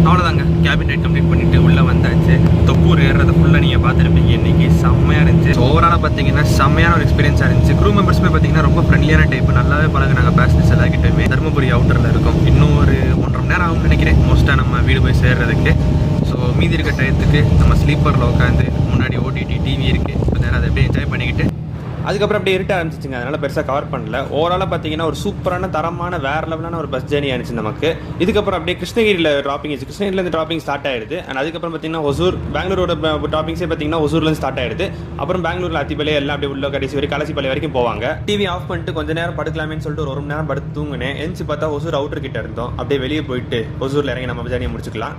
அவ்வளோதாங்க, கேபின் ரைட் கம்ப்ளீட் பண்ணிட்டு உள்ளே வந்தாச்சு. தொப்பூர் ஏறுறதை ஃபுல்லாக நீங்கள் பார்த்துருப்பீங்க. இன்றைக்கி செம்மையாக இருந்துச்சு. ஓவராலாக பார்த்தீங்கன்னா செம்மையான ஒரு எக்ஸ்பீரியன்ஸாக இருந்துச்சு. க்ரூ மெம்பர்ஸுமே பார்த்தீங்கன்னா ரொம்ப ஃப்ரெண்ட்லியான டைப், நல்லாவே பழகுனாங்க. பேசஞ்சர்ஸ் எல்லாருக்கிட்டயுமே. தருமபுரி அவுட்டரில் இருக்கும். இன்னும் ஒரு 1.5 மணி நேரம் ஆகும்னு நினைக்கிறேன் மோஸ்ட்டாக நம்ம வீடு போய் சேர்றதுக்கு. ஸோ மீதி இருக்க டயத்துக்கு நம்ம ஸ்லீப்பரில் உட்காந்து முன்னாடி ஓடிடி டிவி இருக்குது, கொஞ்சம் நேரம் அதை அப்படியே என்ஜாய் பண்ணிக்கிட்டு அதுக்கப்புறம் அப்படியே இருட்ட ஆரம்பிச்சிச்சுங்க. அதனால் பெருசாக கவர் பண்ணல. ஓவராலாக பார்த்தீங்கன்னா ஒரு சூப்பரான தரமான வேறு லெவலான ஒரு பஸ் ஜேர்னி ஆனிச்சு நமக்கு. இதுக்கப்புறம் அப்படியே கிருஷ்ணகிரியில் ட்ராப்பிங் ஆச்சு. கிருஷ்ணகிரிலேருந்து ட்ராப்பிங் ஸ்டார்ட் ஆயிடுது. அண்ட் அதுக்கப்புறம் பார்த்தீங்கன்னா ஒசூர், பெங்களூரோட ட்ராப்பிங்ஸே பார்த்தீங்கன்னா ஒசூர்லேருந்து ஸ்டார்ட் ஆயிடுது. அப்புறம் பெங்களூரில் அத்திப்பள்ளி எல்லாம் அப்படியே உள்ள கடைசி வரைக்கும் கலசிப்பள்ளி வரைக்கும் போவாங்க. டிவி ஆஃப் பண்ணிட்டு கொஞ்சம் நேரம் படுக்கலாமேன்னு சொல்லிட்டு ஒரு 1 மணி நேரம் படுத்து தூங்குனேன். எந்திச்சு பார்த்தா ஒசூர் அவுட்டர் கிட்ட இருந்தோம். அப்படியே வெளியே போயிட்டு ஒசூரில் இறங்கி நம்ம ஜேர்னியை முடிச்சுக்கலாம்.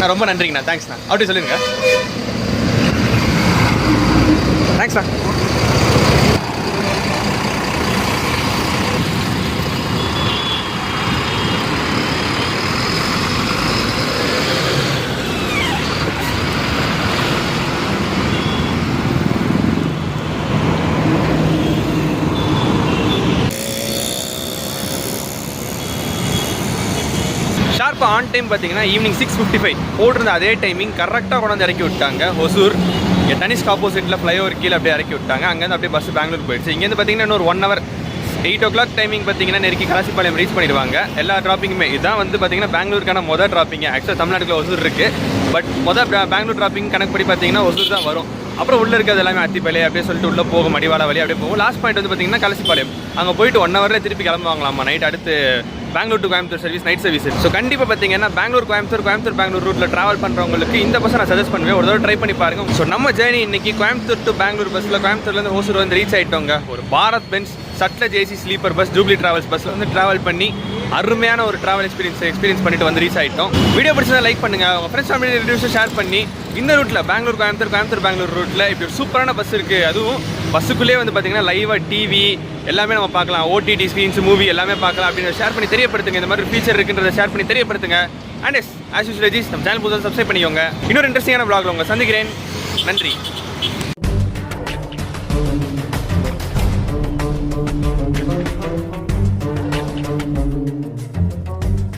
ரொம்ப நன்றிங்கண்ணா, தேங்க்ஸ்ண்ணா. அப்படி சொல்லுங்க. தேங்க்ஸ்ண்ணா. ஷார்ப்பாக ஆன் டைம் பார்த்தீங்கன்னா ஈவினிங் 6:55 போட்டிருந்த அதே டைமிங் கரெக்டாக கொண்டாந்து இறக்கி விட்டாங்க. ஒசூர் தனிஷ்க் ஆப்போசிட்டில் ஃப்ளைஓவர் கீழே அப்படியே இறக்கி விட்டாங்க. அங்கேருந்து அப்படியே பஸ் பெங்களூர் போயிடுச்சு. இங்கேருந்து பார்த்தீங்கன்னா இன்னொரு 1 ஹவர் 8 o'clock டைமிங் பார்த்தீங்கன்னா நெருக்கி கலாசிப்பாளையம் ரீச் பண்ணிடுவாங்க. எல்லா ட்ராப்பிங்குமே இதுதான் வந்து பார்த்தீங்கன்னா பெங்களூருக்கான மொதல் ட்ராப்பிங். ஆக்சுவலாக தமிழ்நாட்டில் ஒசூர் இருக்குது, பட் மொதல் பெங்களூர் ட்ராப்பிங் கணக்குப்படி பார்த்தீங்கன்னா ஒசூர் தான் வரும். அப்புறம் உள்ளே இருக்கிறது எல்லாமே அத்திப்பள்ளி அப்படியே சொல்லிட்டு உள்ளே போகும், மடிவாள வழி அப்படியே போகும். லாஸ்ட் பாயிண்ட் வந்து பார்த்தீங்கன்னா கலசிப்பாளையம். அங்கே போயிட்டு 1 ஹவரில் திருப்பி கிளம்புவாங்களாமா நைட். அடுத்து Bangalore to Coimbatore service, night service. So கண்டிப்பாக பார்த்தீங்கன்னா பெங்களூர் கோயம்புத்தூர் பெங்களூர் ரூட்டில் ட்ராவல் பண்ணுறவங்களுக்கு இந்த பஸ்ஸை நான் சஜஸ்ட் பண்ணுவேன். ஒரு தடவை ட்ரை பண்ணி பாருங்க. ஸோ நம்ம ஜேர்னி இன்னைக்கு கோயம்புத்தூர் டு பெங்களூர் பஸ்ஸில் கோயம்புத்தூர்லேருந்து ஓசூர் வந்து ரீச் ஆகிட்டோங்க. ஒரு Bharat Benz Sutlej AC sleeper bus Jubilee Travels பஸ்ஸில் வந்து ட்ராவல் பண்ணி அருமையான ஒரு ட்ராவல் எக்ஸ்பீரியன்ஸ் பண்ணிட்டு வந்து ரீச் ஆகிட்டோம். வீடியோ பிடிச்சதை லைக் பண்ணுங்கள், உங்கள் ஃப்ரெண்ட்ஸ் ஃபேமிலி ரிவ்யூஸை ஷேர் பண்ணி இந்த ரூட்டில் பெங்களூர் கோயம்புத்தூர் பெங்களூர் ரூட்டில் இப்படி ஒரு சூப்பரான பஸ் இருக்குது. அதுவும் பஸ்ஸுக்குள்ளே வந்து பார்த்தீங்கன்னா லைவாக டிவி எல்லாமே நம்ம பார்க்கலாம், ஓடிடி ஸ்க்ரீன்ஸ் மூவி எல்லாமே பார்க்கலாம் அப்படின்னு ஷேர் பண்ணி தெரியப்படுத்துங்க. இந்த மாதிரி ஃபீச்சர் இருக்குன்றதை ஷேர் பண்ணி தெரியப்படுத்துங்க. அண்ட் எஸ் ஆஸ் யூசுவல் நம்ம சேனல் புதுசாக சப்ஸ்கிரைப் பண்ணிக்கோங்க. இன்னொரு இன்ட்ரெஸ்டிங்கான vlogல உங்களை சந்திக்கிறேன். நன்றி.